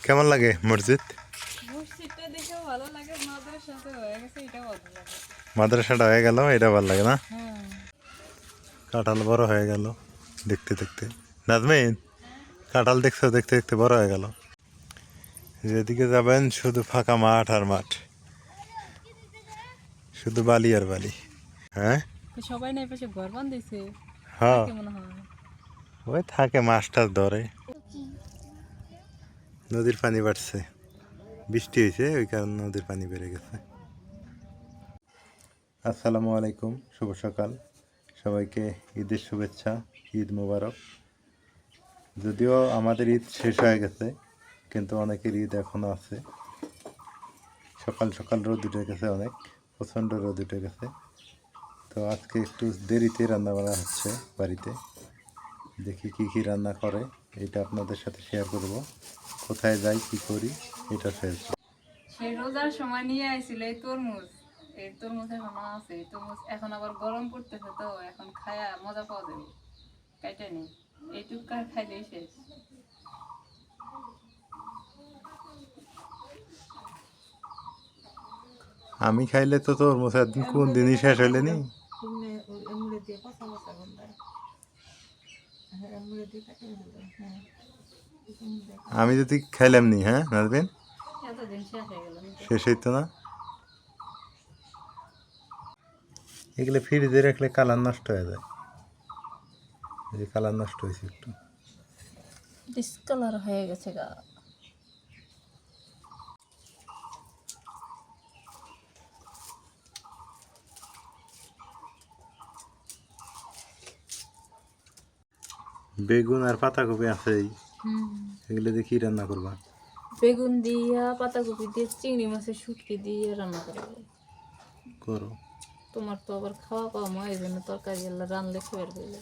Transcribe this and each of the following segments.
কেমন লাগে মসজিদ? মসজিদটা দেখেও ভালো লাগে, মাদ্রাসাতে হয়ে গেছে এটা ভালো লাগে। মাদ্রাসাটা হয়ে গেল, এটা ভালো লাগে না? হ্যাঁ। কাঁঠাল বড় হয়ে গেল দেখতে দেখতে। নাজমিন, কাঁঠাল দেখতে দেখতে দেখতে বড় হয়ে গেল। যেদিকে যাবেন শুধু ফাঁকা মাঠ আর মাঠ, শুধু বালি আর বালি। হ্যাঁ তো সবাই না এই পাশে ঘর বান্ধিছে, হ্যাঁ, থাকে মনে হয়। ওই থাকে মাছ টাছ ধরে। নদীর পানি বাড়ছে, বৃষ্টি হয়েছে ওই কারণে নদীর পানি বেড়ে গেছে। আসসালামু আলাইকুম, শুভ সকাল। সবাইকে ঈদের শুভেচ্ছা, ঈদ মোবারক। যদিও আমাদের ঈদ শেষ হয়ে গেছে, কিন্তু অনেকের ঈদ এখনও আছে। সকাল সকাল রোদ উঠে গেছে, অনেক প্রচণ্ড রোদ উঠে গেছে। তো আজকে একটু দেরিতে রান্না করা হচ্ছে বাড়িতে। দেখি কি কি রান্না করে, এটা আপনাদের সাথে শেয়ার করব। কোথায় যাই, কি করি, এটা শেয়ার করব। সেই রোজার সময় নিয়ে আইছিল এই তরমুজ, এই তরমুজ এখনো আছে। এই তরমুজ এখন আবার গরম পড়তেছে, তো এখন খায়া মজা পাওয়া যাবে, কাইটা নেই এইটুক খাইলেই শেষ। আমি খাইলে তো তোর মতো একদিন কোন দিনই শেষ হইলে নি। আমি যদি খাইলাম নি, হ্যাঁ নাজবেন, এতদিন শেষ হয়ে গেল। শেষ হইতো না। এগুলো ফ্রিজে রাখলে কালার নষ্ট হয়ে যায়। এই যে কালার নষ্ট হয়েছে একটু। ডিসকালার হয়ে গেছে গা। বেগুন আর পাতাকপি আছেই, এগুলো দিয়ে কি রান্না করবা? বেগুন দিয়া, পাতাকপি দিয়ে, চিংড়ি মাছের শুটকি দিয়ে রান্না করা যায়। করো। তোমার তো আবার খাওয়া কম হয়, এই জন্য তরকারি এলা রানলে খাবার হইলে।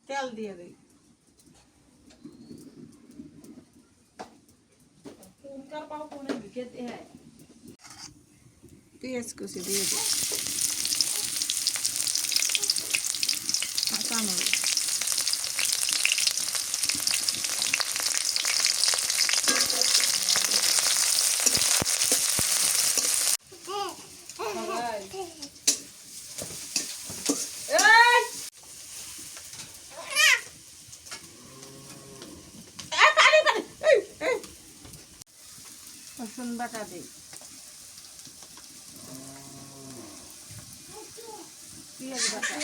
তেল দিয়ে দিই। পেঁয়াজ কুচি দিয়ে দিই, কাঁচামরিচ, রসুন বাটা দিই, পেঁয়াজ বাটা,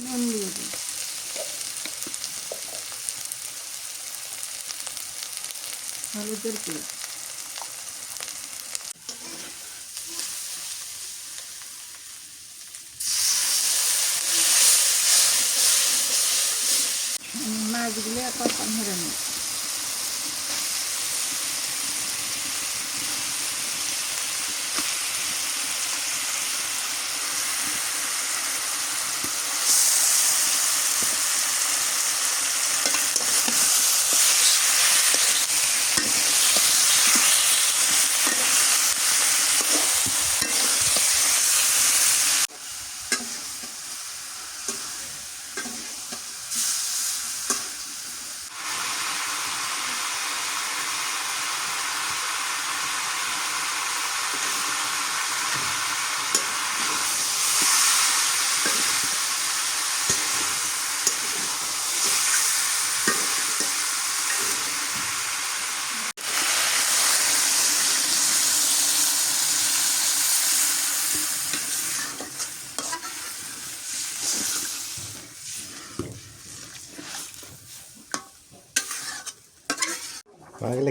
নুন দিয়ে দিই, হলুদের গুঁড়ো, মাছগুলো কষান হেরে নিই।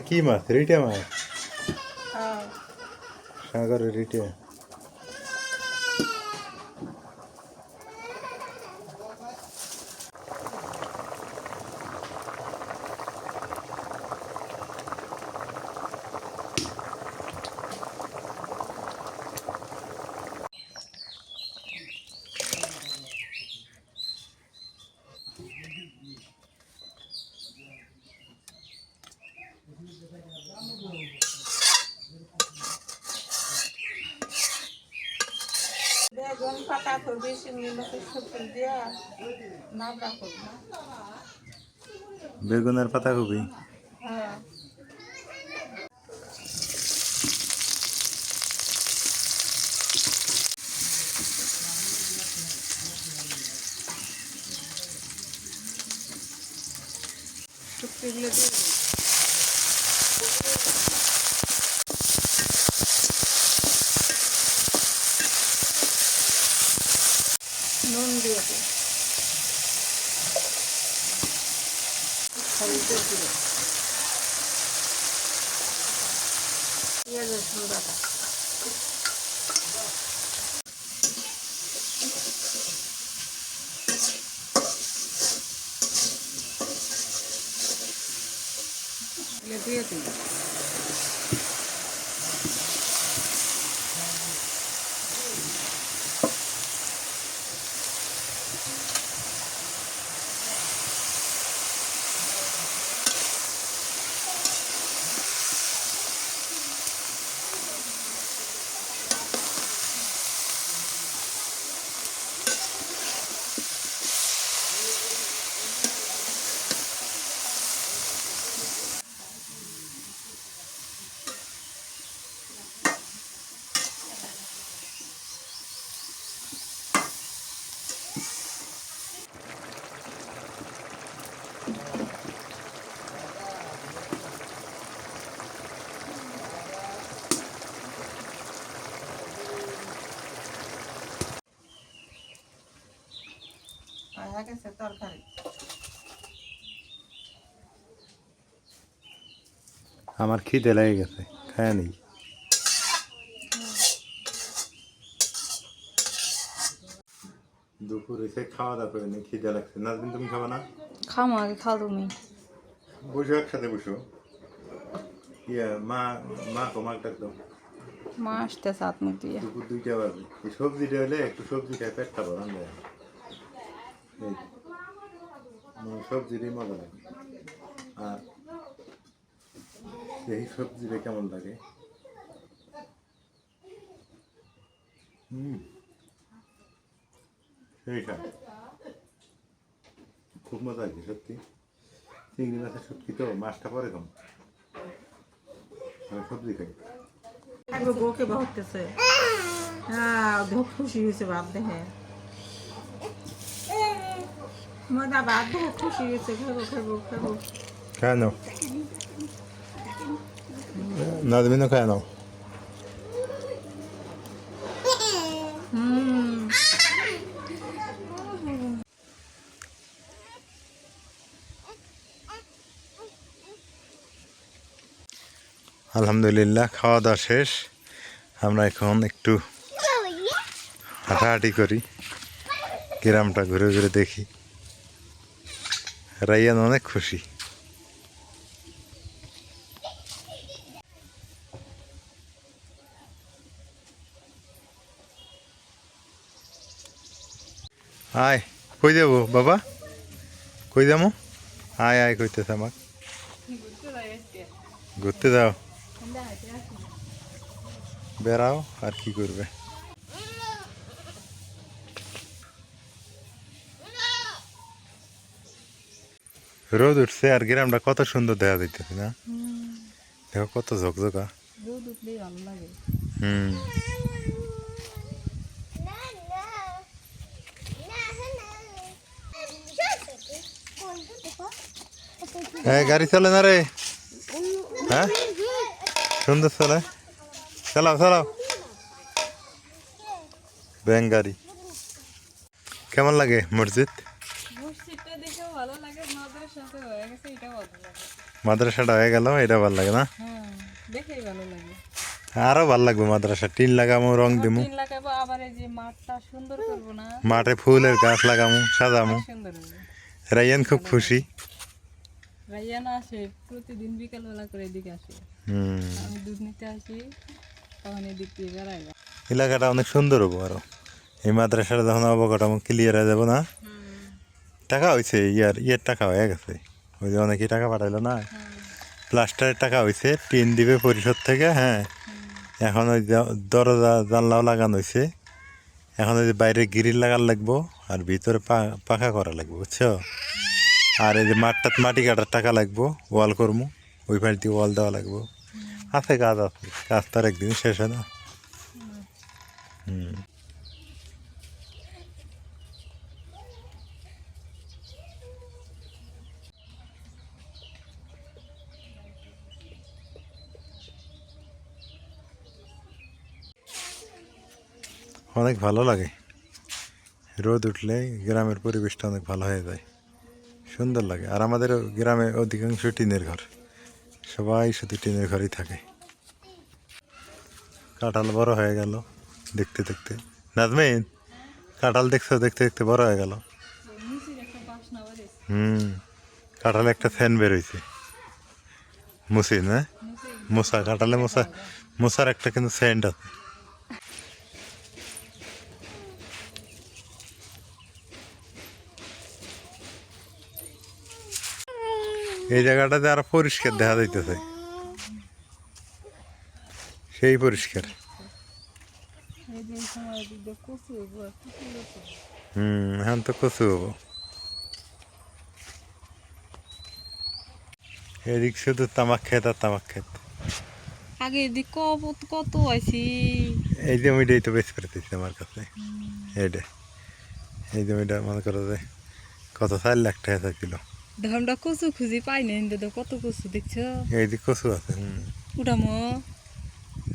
কি মাছ? রিটে মাছ, হ্যাঁ সাগরের রিটে। বেগুন পাতা করবি, চিংড়ি মাছের শুকিয়ে দিয়া নাবড়া করবি। বেগুনের পাতাকপি। হ্যাঁ শুকিয়ে দিয়ে দিবি। নুন দিয়ে দিবি, হলুদ দিবি, পেঁয়াজ রসুন বাটা, দিয়ে দিবি। হয়ে গেছে তরকারি। আমার খিদে লেগে গেছে, খায় নেই। দুপুর এসে খাওয়া দাওয়া করে নি, খিদে লাগছে। নাজবিন তুমি খাবে না? খামো, আগে খাও তুমি। বসো একসাথে বসো। ইয়ে মা, মা কমাক ডাক দাও। মা আসতেছে হাত মুখ দিয়ে। দুপুর 2টা বাজে। এই সবজিটা হলে একটু সবজি খাই পেটটা ভরান যায়। এই সবজিটাই মজা লাগে। আর এই সবজিটা কেমন লাগে? সেই খায়, খুব মজা লাগে সত্যি। চিংড়ি মাছের শুটকি তো, মাছটা পরে কম, আমি সবজি খাই। বউকে বলতেছে, হ্যাঁ খুব খুশি হয়েছে বাপ দেখে, মজা বাপ দেখে খুশি হয়েছে। খাবো খাবো খাবো। খায় নাও, নাজমিনও খায় নাও। আলহামদুলিল্লাহ, খাওয়া দাওয়া শেষ। আমরা এখন একটু হাঁটাহাঁটি করি, গ্রামটা ঘুরে ঘুরে দেখি। রাইয়ান অনেক খুশি। আয়, কই যাবো বাবা? কই যাবো? আয় আয় কইতেছে আমাকে। ঘুরতে যাও, বেড়াও, আর কি করবে। রোদ উঠছে আর গ্রামটা কত সুন্দর দেখা যাইতেছে না? দেখো কত ঝকঝকা। রোদ উঠলেই ভালো লাগে। হুম, হ্যাঁ গাড়ি চলে না রে? হ্যাঁ সুন্দর চলে, চালাও চালাও। ব্যাং গাড়ি। কেমন লাগে মসজিদ? মসজিদটা দেখেও ভালো লাগে, মাদ্রাসাতে হয়ে গেছে এটাও ভালো লাগে। মাদ্রাসাটা হয়ে গেল, এটা ভালো লাগে না? হ্যাঁ, দেখেই ভালো লাগে। আরো ভালো লাগবে মাদ্রাসা, টিন লাগামো, রং দিমু, টিন লাগাবো, আবার এই যে মাঠটা সুন্দর করবো না, মাঠে ফুলের গাছ লাগামো, সাজামো। আর সুন্দর হবে। রাইয়ান খুব খুশি। রাইয়ানা আসে প্রতিদিন বিকালবেলা করে এদিকে আসে, হুম, আমি দুধ নিতে আসি, তখন এদিক দিয়ে বেড়াইবা। এলাকাটা অনেক সুন্দর হবো আরো। এই মাদ্রাসাটা যখন অবকাঠামো ক্লিয়ার হয়ে যাবো না, টাকা হয়েছে, ইয়ের টাকা হয়ে গেছে। ওই যে অনেকেই টাকা পাঠাইলো না, প্লাস্টারের টাকা হয়েছে, টিন দিবে পরিষদ থেকে। হ্যাঁ, এখন ওই দরজা জানলাও লাগানো হয়েছে, এখন ওই যে বাইরে গ্রিল লাগার লাগবো, আর ভিতরে পাখা করা লাগবে, বুঝছো? আর এই যে মাটি কাটার টাকা লাগবো, ওয়াল করবো, ওই পাশ দিয়ে ওয়াল দেওয়া লাগবো। আছে, কাজ আছে, কাজ তো আর একদিন শেষ হয় না। হুম, অনেক ভালো লাগে। রোদ উঠলে গ্রামের পরিবেশটা অনেক ভালো হয়ে যায়, সুন্দর লাগে। আর আমাদের গ্রামে অধিকাংশ টিনের ঘর, সবাই শুধু টিনের ঘরেই থাকে। কাঁঠাল বড় হয়ে গেল দেখতে দেখতে। নাজমিন, কাঁঠাল দেখছো, দেখতে দেখতে বড় হয়ে গেল। নিচের একটা বাসনা বাড়িছে, হুম, কাঁঠালে একটা ফ্যান বেরোইছে। মুসি না, মশা, কাঁঠালে মশা, মশার একটা কিন্তু সেন্ট আছে। এই জায়গাটাতে আরো পরিষ্কার দেখা যাইতেছে, সেই পরিষ্কার। এই যে এই সময় এদিক দিয়ে কচু হইবো, আর কচু হতো। এখন তো কচু হবো। এদিক শুধু তামাক ক্ষেত আর তামাক ক্ষেত। আগে এদিক কত কত আইছি, এই জমিটাই তো বেশ পেতেছি আমার কাছে। এইটা, এই জমিটা মনে করো যে কত 4 লাখ টাকা চাইছিল। আমরা কচু খুঁজি পাই না, কিন্তু কত কচু দেখছো। এইদিক কচু আছে। উঠামো,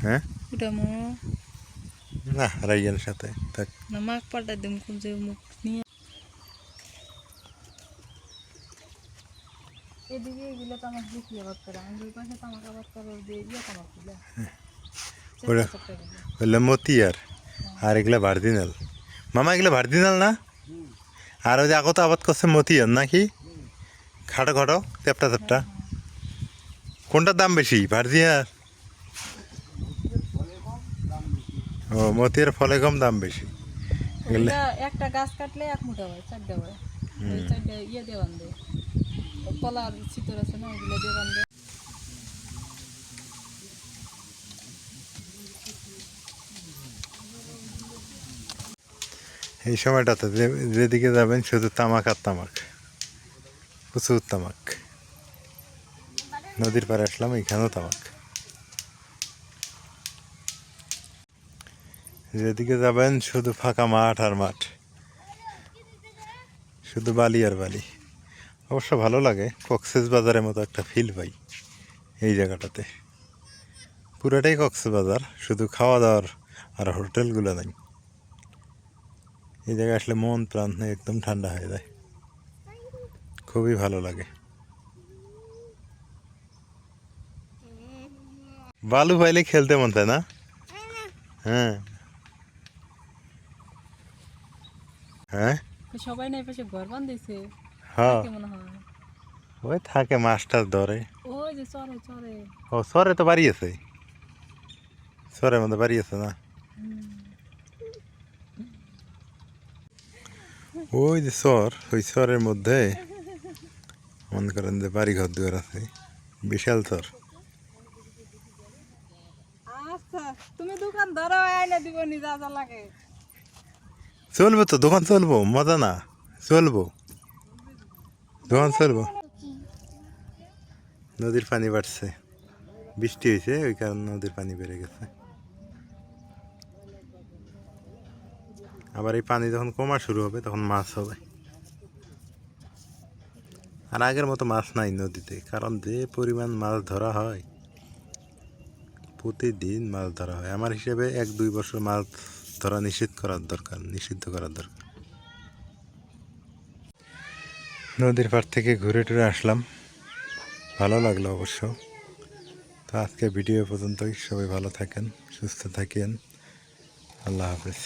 হ্যাঁ, উঠামো না রাইয়ানের সাথে থাক। না, মাক পাল্টা দিম কোন যে মুখ নিয়ে। এদিকে এগুলো তামাক বিক্রি আবাদ করে, আমি ওই পাশে তামাক আবাদ করে দিয়ে তামাক গুলো ওটা বললাম মতি আর এগুলা ভার্জিনাল। মামা এগুলো ভার্জিনাল না? আর ওই যে আগত আবাদ করছে মতিয়ার নাকি, খাটো খাটো চ্যাপটা চ্যাপটা। কোনটার দাম বেশি, ভার্জিনাল? ও, মতিয়ার ফলে কম, দাম বেশি। এগুলো একটা গাছ কাটলে 1 মুঠা হয়, 4টা হয়। ওই 4টা দিয়ে বান্ধে, কলার চিতর আছে না, ওগুলো দিয়ে বান্ধে। এই সময়টাতে যেদিকে যাবেন শুধু তামাক আর তামাক, প্রচুর তামাক। নদীর পাড়ে আসলাম, এখানেও তামাক। যেদিকে যাবেন শুধু ফাঁকা মাঠ আর মাঠ, শুধু বালি আর বালি। অবশ্য ভালো লাগে, কক্সবাজারের মতো একটা ফিল পাই এই জায়গাটাতে। পুরোটাই কক্সবাজার, শুধু খাওয়া দাওয়ার আর হোটেলগুলো নাই। এই জায়গায় আসলে মন প্রাণ একদম ঠান্ডা হয়ে যায়, খুবই ভালো লাগে। বালু পাইলে খেলতে মন চায় না? হ্যাঁ, হ্যাঁ, সবাই না এই পাশে ঘর বান্ধিছে, হ্যাঁ, কেমন হয়। ওই থাকে মাছ টাছ ধরে। ওই যে চরে চরে। ও, সরে তো বাড়ি আছে, সরের মধ্যে বাড়ি আছে না? ওই যে সর, ওই সরের মধ্যে মনে করেন যে বাড়ি ঘর দুয়ার আছে, বিশাল সর। আচ্ছা, তুমি দোকান ধরো, আইনা দিব নি যা যা লাগে। চলবো তো, দোকান চলবো, মজা না, চলবো, দোকান চলবো। নদীর পানি বাড়ছে, বৃষ্টি হয়েছে, ওই কারণে নদীর পানি বেড়ে গেছে। আবার এই পানি যখন কমা শুরু হবে তখন মাছ হবে। আর আগের মতো মাছ নাই নদীতে, কারণ যে পরিমাণ মাছ ধরা হয়, প্রতিদিন মাছ ধরা হয়। আমার হিসেবে 1-2 বছর মাছ ধরা নিষিদ্ধ করার দরকার। নদীর পাড় থেকে ঘুরে টুরে আসলাম, ভালো লাগলো অবশ্য। তো আজকে ভিডিও পর্যন্তই, সবাই ভালো থাকেন, সুস্থ থাকেন, আল্লাহ হাফেজ।